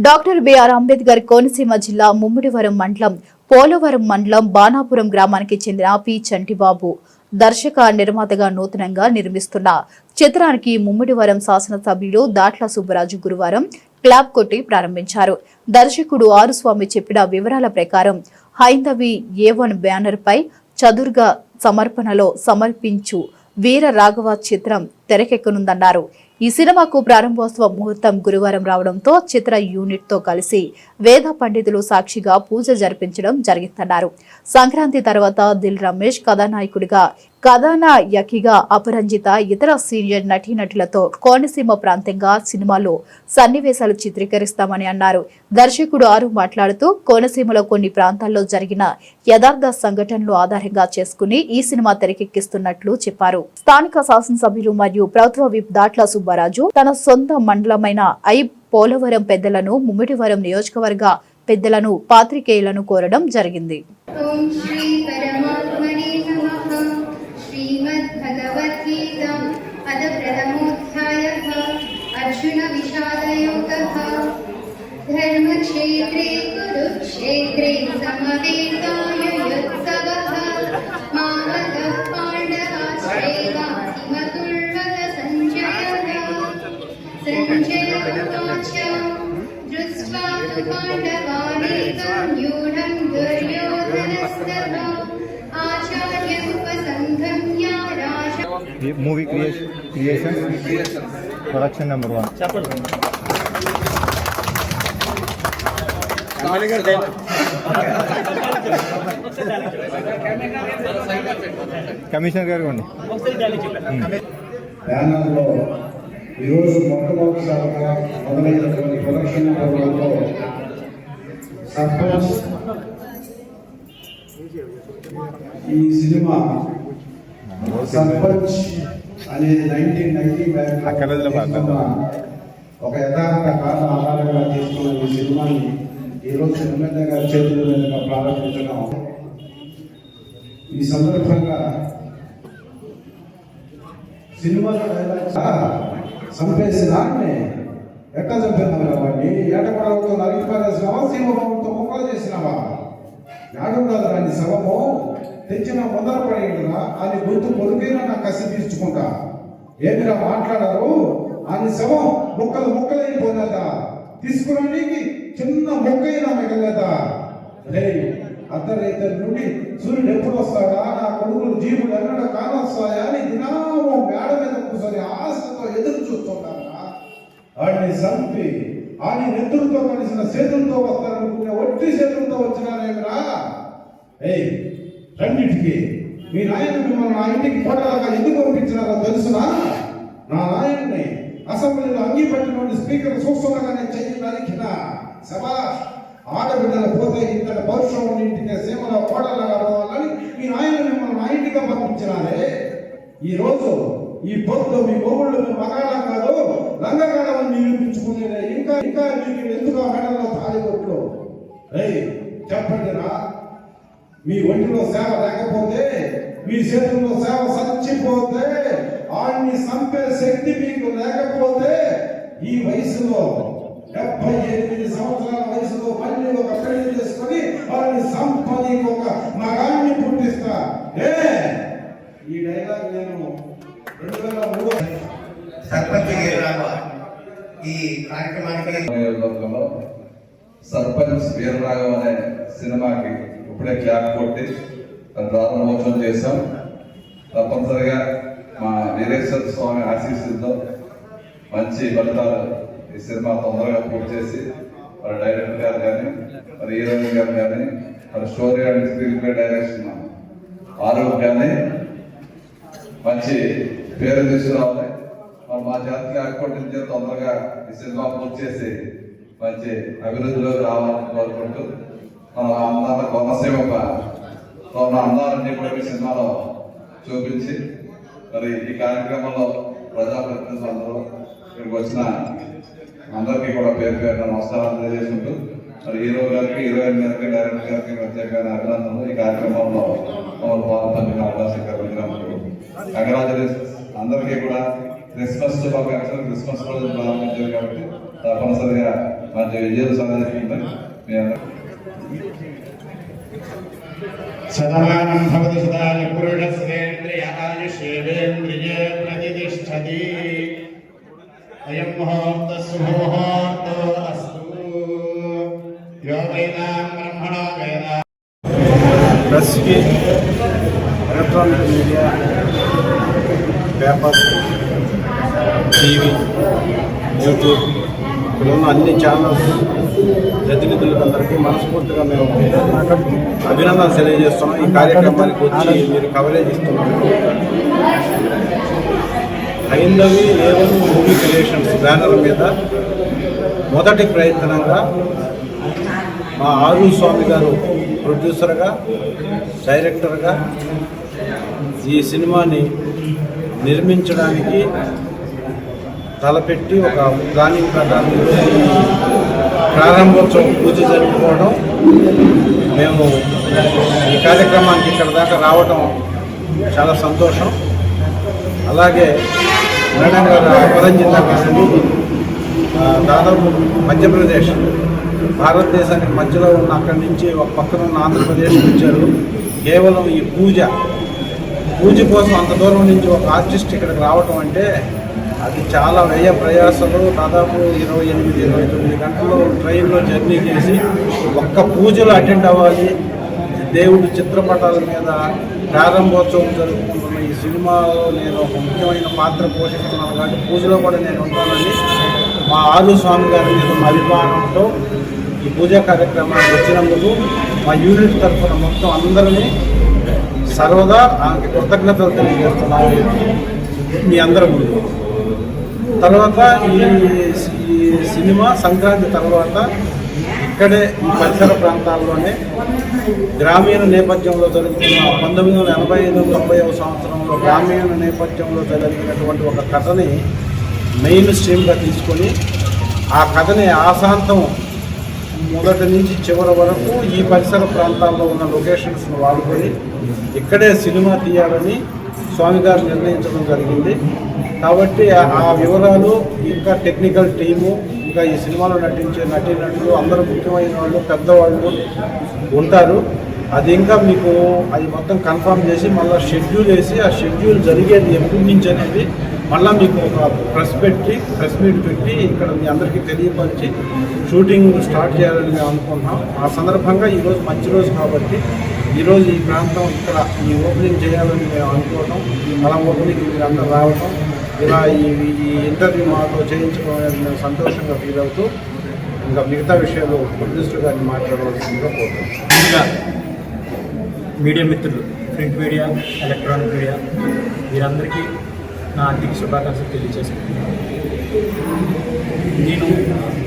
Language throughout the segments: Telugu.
డాక్టర్ బిఆర్ అంబేద్కర్ కోనసీమ జిల్లా ముమ్మిడివరం మండలం పోలవరం మండలం బాణాపురం గ్రామానికి చెందిన పి చంటిబాబు దర్శక నిర్మాతగా నూతనంగా నిర్మిస్తున్న చిత్రానికి ముమ్మిడివరం శాసనసభ్యులు దాట్ల సుబ్బరాజు గురువారం క్లాప్ కొట్టి ప్రారంభించారు. దర్శకుడు ఆరుస్వామి చెప్పిన వివరాల ప్రకారం హైందవి A1 బ్యానర్ పై చదుర్గ సమర్పణలో సమర్పించు వీర రాఘవ చిత్రం తెరకెక్కనుందన్నారు. ఈ సినిమాకు ప్రారంభోత్సవ ముహూర్తం గురువారం రావడంతో చిత్ర యూనిట్ తో కలిసి వేద పండితులు సాక్షిగా పూజ జరిపించడం జరిగిందన్నారు. సంక్రాంతి తర్వాత దిల్ రమేష్ కథానాయకుడిగా కథానాయకిగా అపరంజిత ఇతర సీనియర్ నటీనటులతో కోనసీమ ప్రాంతంగా సినిమాలో సన్నివేశాలు చిత్రీకరిస్తామని అన్నారు. దర్శకుడు ఆరు మాట్లాడుతూ కోనసీమలో కొన్ని ప్రాంతాల్లో జరిగిన యథార్థ సంఘటనలు ఆధారంగా చేసుకుని ఈ సినిమా తెరకెక్కిస్తున్నట్లు చెప్పారు. స్థానిక శాసనసభ్యులు మరియు ప్రభుత్వ విప్ దాట్ల సుబ్బరాజు తన సొంత మండలమైన పోలవరం పెద్దలను ముమ్మిడివరం నియోజకవర్గ పెద్దలను పాత్రికేయులను కోరడం జరిగింది. अर्जुन विषादयोगः धर्मक्षेत्रे कुरुक्षेत्रे समवेतायुत्सवः मामकः पाण्डवाश्रेवातिमतुर्वद सञ्जयः उवाच दृष्ट्वा तु पाण्डवानेकं न्यूनं दुर्योधनस्तव आचार्योपसंगम्य Raja movie creation production number 1 commissioner గారు బ్యానర్లో ఈరోజు మొట్టమొదటిసారిగా మొదలైనటువంటి ప్రొడక్షన్ నెంబర్లో సర్పంచ్ ఈ సినిమా సర్పంచ్ అనేది 1990 ఒక యథార్థ కాల ఆధారంగా తీసుకున్న ఈ సినిమాని ఈరోజు ఎమ్మెల్యే గారి చేతుల మీదుగా ప్రారంభించడం. ఈ సందర్భంగా సినిమాలో చంపేసినాన్ని ఎట్లా చంపినావు వాడిని ఏటపడవతో నరికి పారేసినావా సింహభావంతో ముక్కలు చేసినావా యాడుండదు రాని శవము తెచ్చిన ముందర పడేయడురా అని గొంతు పొలిపైన నా కసి తీర్చుకుంటా ఏమిరా మాట్లాడారు అని శవం ముక్కలైపోయినదా తీసుకురానికి చిన్న మొక్కైనా మిగలేదా రే అర్ధరైతల నుండి సూర్యుడు ఎప్పుడు వస్తాడా నా కొడుకులు జీవుడు ఎన్నడ కానొస్తాయా అని దినామో మేడ మీద కూర్చొని ఆశతో ఎదురు చూస్తుంటారా వాడిని చంపి ఆని నెత్తులతో కలిసిన చేతులతో వస్తారనుకునే ఒట్టి చేతులతో వచ్చినారేమిరా రెండింటికి మీ నాయన మిమ్మల్ని నా ఇంటికి ఫోటోలాగా ఎందుకు పంపించినారో తెలుసునా? నా నాయన్ని అసెంబ్లీలో అంగీపెట్టిన స్పీకర్ చూస్తుండగానే చెయ్యి నరికిన శభాష్ ఆడబిడ్డల పోతే ఇంతటి పౌరుషం ఇంటికి సీమలో ఫోటోలాగా పోవాలని మీ నాయన మిమ్మల్ని నా ఇంటిగా పంపించినారే. ఈ రోజు ఈ పొద్దు మీ మొగుళ్ళు మీ మగాళ్ళ కాదు లంగగాడవని నిరూపించుకునేదే. ఇంకా మీకు ఎందుకు ఆ మెడలో తాళి కొట్లు చెప్పండి రా. మీ ఒంటిలో సేవ లేకపోతే మీ చేతుల్లో సేవ చచ్చిపోతే ఆడిని చంపే శక్తి మీకు లేకపోతే ఈ వయసులో 78 సంవత్సరాల వయసులో మళ్ళీ ఒక పెళ్లి చేసుకొని వాళ్ళని సంపని ఒక మగాన్ని పుట్టిస్తా. ఈ డైలాగ్ నేను 2003 సర్పంచ్ ఈ కార్యక్రమానికి సర్పంచ్ వీరరాఘవ అనే సినిమాకి ఇప్పుడే క్లాప్ కొట్టి ప్రారంభోత్సవం చేశాం. తప్పనిసరిగా మా వీరేశ్వర స్వామి ఆశీస్సులతో మంచి ఫలితాలు ఈ సినిమా తొందరగా పూర్తి చేసి మరి డైరెక్టర్ గారు కానీ మరి హీరోయిన్ గారు కానీ మరి story and screen play direction ఆరోగ్య కానీ మంచి పేరు తీసుకురావాలి. మరి మా జాతికి ఆకుపట్టించే తొందరగా ఈ సినిమా పూర్తి చేసి మంచి అభివృద్ధిలోకి రావాలని కోరుకుంటూ మన అందాల కోనసీమ ఉన్న అందాలన్నీ కూడా ఈ సినిమాలో చూపించి మరి ఈ కార్యక్రమంలో ప్రజాప్రతినిధులు అందరూ ఇక్కడికి వచ్చిన అందరికీ కూడా పేరు పేరున నమస్కారాలు తెలియజేసుకుంటూ మరి హీరో గారికి హీరోయిన్ గారికి డైరెక్టర్ గారికి ప్రత్యేకమైన అభినందనలు. ఈ కార్యక్రమంలో పాల్పొందిన అవకాశం కలిగినందుకు కంగ్రాచులేషన్స్. అందరికీ కూడా క్రిస్మస్ శుభాకాంక్షలు. క్రిస్మస్ రోజు ప్రారంభించారు కాబట్టి తప్పనిసరిగా మంచి విజయాలు సాధించుకుంటాం. మీ అందరూ శతమానం భవతి సదాయ పురుషస్యేంద్రియ ఆయుష్యేంద్రియే ప్రతిష్టతి. అయం ముహూర్త సుముహూర్తో అస్తు. యో వేదాం బ్రహ్మణో వేద. ప్రెస్కి, electronic media, paper, TV, YouTube ఇక్కడ ఉన్న అన్ని ఛానల్స్ ప్రతినిధులకు అందరికీ మనస్ఫూర్తిగా మేము అభినందనలు తెలియజేస్తున్నాం. ఈ కార్యక్రమానికి వచ్చి మీరు కవరేజ్ ఇస్తున్నారు. Haindavi A1 movie creations banner మీద మొదటి ప్రయత్నంగా మా ఆరు స్వామి గారు ప్రొడ్యూసర్గా, డైరెక్టర్గా ఈ సినిమాని నిర్మించడానికి తలపెట్టి ఒక ప్లానింగ్ ప్రకారం ప్రారంభోత్సవం పూజ జరుపుకోవడం, మేము ఈ కార్యక్రమానికి ఇక్కడ దాకా రావడం చాలా సంతోషం. అలాగే మేడం గారు వరం జిల్లా కాదండి, దాదాపు మధ్యప్రదేశ్ భారతదేశానికి మధ్యలో ఉన్న అక్కడి నుంచి ఒక పక్కన ఉన్న ఆంధ్రప్రదేశ్ వచ్చారు. కేవలం ఈ పూజ కోసం అంత దూరం నుంచి ఒక ఆర్టిస్ట్ ఇక్కడికి రావటం అంటే అది చాలా వ్యయ ప్రయాసలు. దాదాపు 28-29 గంటలు ట్రైన్లో జర్నీ చేసి ఒక్క పూజలు అటెండ్ అవ్వాలి. దేవుడి చిత్రపటాల మీద ప్రారంభోత్సవం జరుపుకుంటున్న ఈ సినిమాలో నేను ఒక ముఖ్యమైన పాత్ర పోషిస్తున్నాను కాబట్టి పూజలో కూడా నేను ఉంటానని మా ఆరు స్వామి గారి మీద అభిమానంతో ఈ పూజా కార్యక్రమానికి వచ్చినందుకు మా యూనిట్ తరఫున మొత్తం అందరినీ సర్వదా ఆమెకి కృతజ్ఞతలు తెలియజేస్తున్నాను మీ అందరి ముందు. తర్వాత ఈ సినిమా సంక్రాంతి తర్వాత ఇక్కడే ఈ పరిసర ప్రాంతాల్లోనే గ్రామీణ నేపథ్యంలో జరుగుతున్న 1985-90వ సంవత్సరంలో గ్రామీణ నేపథ్యంలో జరిగినటువంటి ఒక కథని మెయిన్ స్ట్రీమ్గా తీసుకొని ఆ కథని ఆశాంతం మొదటి నుంచి చివరి వరకు ఈ పరిసర ప్రాంతాల్లో ఉన్న లొకేషన్స్ను వాడుకొని ఇక్కడే సినిమా తీయాలని స్వామి గారు నిర్ణయించడం జరిగింది. కాబట్టి ఆ వివరాలు, ఇంకా టెక్నికల్ టీము, ఇంకా ఈ సినిమాలో నటించే నటీనటులు అందరూ ముఖ్యమైన వాళ్ళు, పెద్దవాళ్ళు ఉంటారు. అది ఇంకా మీకు అది మొత్తం కన్ఫర్మ్ చేసి మళ్ళీ షెడ్యూల్ వేసి ఆ షెడ్యూల్ జరిగేది ఎప్పటి నుంచి అనేది మళ్ళీ మీకు ఒక ప్రెస్ మీట్ పెట్టి ఇక్కడ మీ అందరికీ తెలియపరిచి షూటింగ్ స్టార్ట్ చేయాలని మేము అనుకుంటున్నాం. ఆ సందర్భంగా ఈరోజు మంచి రోజు కాబట్టి ఈరోజు ఈ ప్రాంతం ఇక్కడ ఈ ఓపెనింగ్ చేయాలని మేము అనుకోవటం, అలా ఓపెనింగ్ మీరు అందరూ రావటం, ఇలా ఈ ఇంటర్వ్యూ మాతో చేయించుకోవడం మేము సంతోషంగా ఫీల్ అవుతూ ఇంకా మిగతా విషయాలు ప్రొడ్యూసర్ గారిని మాట్లాడవలసిందిగా పోతాం. మీడియా మిత్రులు, ప్రింట్ మీడియా, ఎలక్ట్రానిక్ మీడియా వీరందరికీ నా ఆర్థిక శుభాకాంక్షలు తెలియజేసుకుంటున్నాను. నేను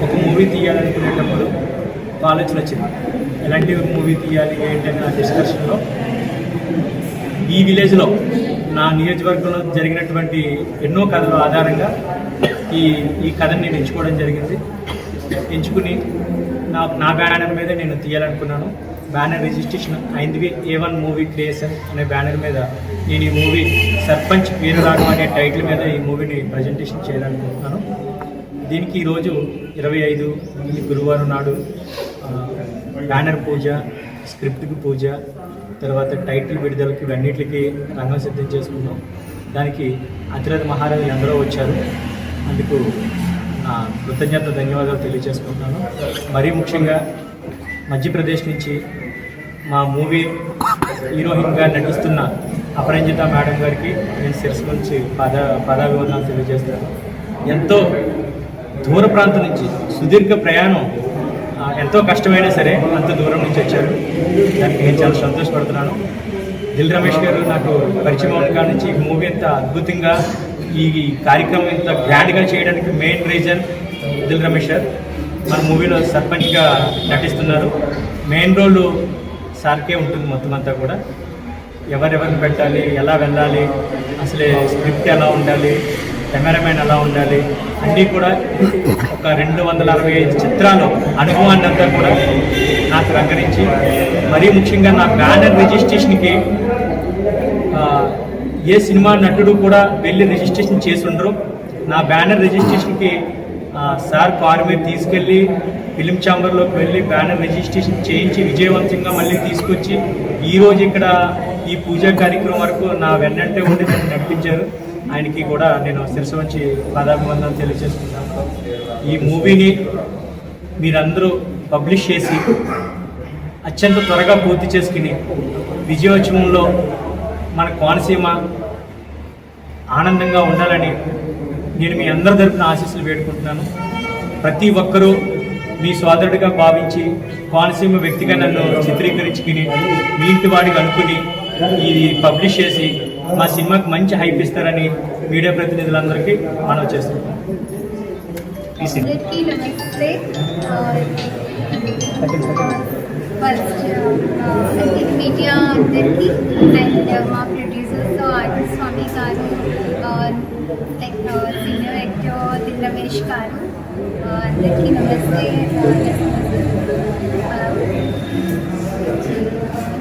ఒక మూవీ తీయాలనుకునేటప్పుడు ఆలోచన వచ్చింది, ఎలాంటి మూవీ తీయాలి ఏంటనే ఆ డిస్కషన్లో ఈ విలేజ్లో నా నియోజకవర్గంలో జరిగినటువంటి ఎన్నో కథల ఆధారంగా ఈ కథని నేను ఎంచుకోవడం జరిగింది. ఎంచుకుని నా బ్యానర్ మీద నేను తీయాలనుకున్నాను. బ్యానర్ రిజిస్ట్రేషన్ అయింది A1 మూవీ క్రియేషన్ అనే బ్యానర్ మీద నేను ఈ మూవీ సర్పంచ్ వీరరాఘవ అనే టైటిల్ మీద ఈ మూవీని ప్రజెంటేషన్ చేయాలనుకుంటున్నాను. దీనికి ఈరోజు 25 గురువారం నాడు బ్యానర్ పూజ, స్క్రిప్ట్కి పూజ, తర్వాత టైటిల్ విడుదలకి ఇవన్నిటికి రంగం సిద్ధం చేసుకున్నాం. దానికి అతిరథ మహారాజులు అందరూ వచ్చారు. అందుకు నా కృతజ్ఞత ధన్యవాదాలు తెలియజేసుకుంటున్నాను. మరీ ముఖ్యంగా మధ్యప్రదేశ్ నుంచి మా మూవీ హీరోయిన్గా నటిస్తున్న అపరంజిత మేడం గారికి నేను శిరస్సు నుంచి పాదాభివందనాలు తెలియజేస్తాను. ఎంతో దూర ప్రాంతం నుంచి సుదీర్ఘ ప్రయాణం, ఎంతో కష్టమైనా సరే అంత దూరం నుంచి వచ్చారు. దానికి నేను చాలా సంతోషపడుతున్నాను. దిల్ రమేష్ గారు నాకు పరిచయం అయిన కాడ నుంచి ఈ మూవీ ఎంత అద్భుతంగా, ఈ కార్యక్రమం ఇంత గ్రాండ్గా చేయడానికి మెయిన్ రీజన్ దిల్ రమేష్ గారు. మన మూవీలో సర్పంచ్గా నటిస్తున్నారు. మెయిన్ రోల్ సార్కే ఉంటుంది. మొత్తం అంతా కూడా ఎవరెవరిని పెట్టాలి, ఎలా వెళ్ళాలి, అసలే స్క్రిప్ట్ ఎలా ఉండాలి, కెమెరామెన్ ఎలా ఉండాలి, అన్నీ కూడా ఒక 265 చిత్రాలు అనుభవాన్ని అంతా కూడా నాకు రంగరించి, మరీ ముఖ్యంగా నా బ్యానర్ రిజిస్ట్రేషన్కి ఏ సినిమా నటుడు కూడా వెళ్ళి రిజిస్ట్రేషన్ చేసి ఉండరు. నా బ్యానర్ రిజిస్ట్రేషన్కి సార్ కారు మీద తీసుకెళ్ళి ఫిలిం ఛాంబర్లోకి వెళ్ళి బ్యానర్ రిజిస్ట్రేషన్ చేయించి విజయవంతంగా మళ్ళీ తీసుకొచ్చి ఈరోజు ఇక్కడ ఈ పూజా కార్యక్రమం వరకు నా వెన్నంటే ఉండి నన్ను నడిపించారు. ఆయనకి కూడా నేను శిరస్సు వంచి పాదాభివందనం తెలియజేసుకుంటాను. ఈ మూవీని మీరందరూ పబ్లిష్ చేసి అత్యంత త్వరగా పూర్తి చేసుకుని విజయోత్సవంలో మన కోనసీమ ఆనందంగా ఉండాలని నేను మీ అందరి తరపున ఆశీస్సులు వేడుకుంటున్నాను. ప్రతి ఒక్కరూ మీ సోదరుడిగా భావించి కోనసీమ వ్యక్తిగా నన్ను చిత్రీకరించుకుని మీ ఇంటి వాడికి అనుకుని ఇది పబ్లిష్ చేసి మా సినిమాకి మంచి హైప్ ఇస్తారని మీడియా ప్రతినిధులందరికీ మనవి చేస్తున్నాను. అందరికీ నమస్తే. ఫస్ట్ మీడియా అందరికీ అండ్ మా ప్రొడ్యూసర్స్ ఆర్టిస్ట్ స్వామి గారు, లైక్ సీనియర్ యాక్టర్ దిల్ గారు, అందరికీ నమస్తే.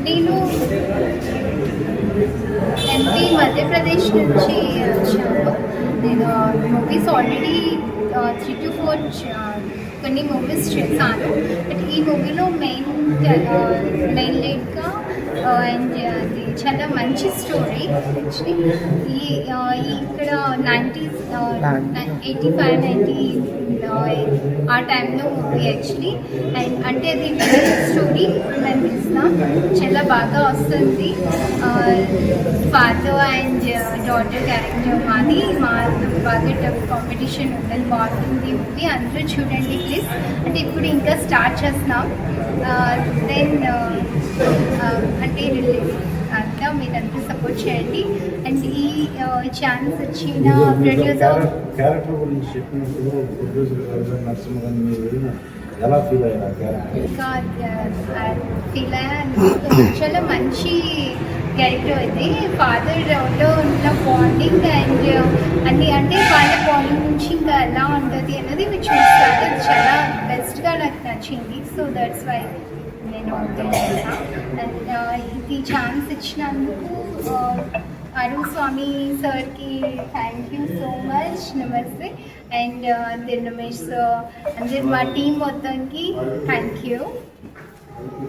నేను ఎంపీ మధ్యప్రదేశ్ నుంచి వచ్చాను. నేను మూవీస్ ఆల్రెడీ 3 to 4 కొన్ని మూవీస్ చేశాను. బట్ ఈ మూవీలో మెయిన్ లీడ్గా అండ్ అది చాలా మంచి స్టోరీ. యాక్చువల్లీ ఇక్కడ 90s 85, 90 ఆ టైంలో మూవీ యాక్చువల్లీ. అండ్ అంటే అది స్టోరీ అనిపిస్తాం చాలా బాగా వస్తుంది. ఫాదర్ అండ్ డాటర్ క్యారెక్టర్ మాది బాగా టఫ్ కాంపిటీషన్ ఉంటుంది. బాగుంటుంది మూవీ, అందరూ చూడండి ప్లీజ్. అంటే ఇప్పుడు ఇంకా స్టార్ట్ చేస్తున్నాం. దెన్ అంటే అంతా మీరంతా సపోర్ట్ చేయండి. అండ్ ఈ ఛాన్స్ వచ్చిన ప్రొడ్యూసర్ క్యారెక్టర్ గురించి చెప్పినప్పుడు ప్రొడ్యూసర్ నరసింహ గారిని మీరు ఎలా ఫీల్ అయ్యారు? క్యారెక్టర్ ఇంకా ఫీల్ అయ్యాను. చాలా మంచి క్యారెక్టర్ అయితే ఫాదర్ డాటర్ ఉన్న బాండింగ్ అండ్ అన్ని అంటే వాళ్ళ బాండింగ్ నుంచి ఇంకా ఎలా ఉంటుంది అన్నది మీరు చూస్తారు. అది చాలా బెస్ట్గా నాకు నచ్చింది. సో దట్స్ వై నేను అండ్ ఇది ఛాన్స్ ఇచ్చినందుకు అరుణ్ స్వామి సార్కి థ్యాంక్ యూ సో మచ్, నమస్తే. అండ్ రమేష్ సార్ అందరి మా టీం మొత్తానికి థ్యాంక్ యూ.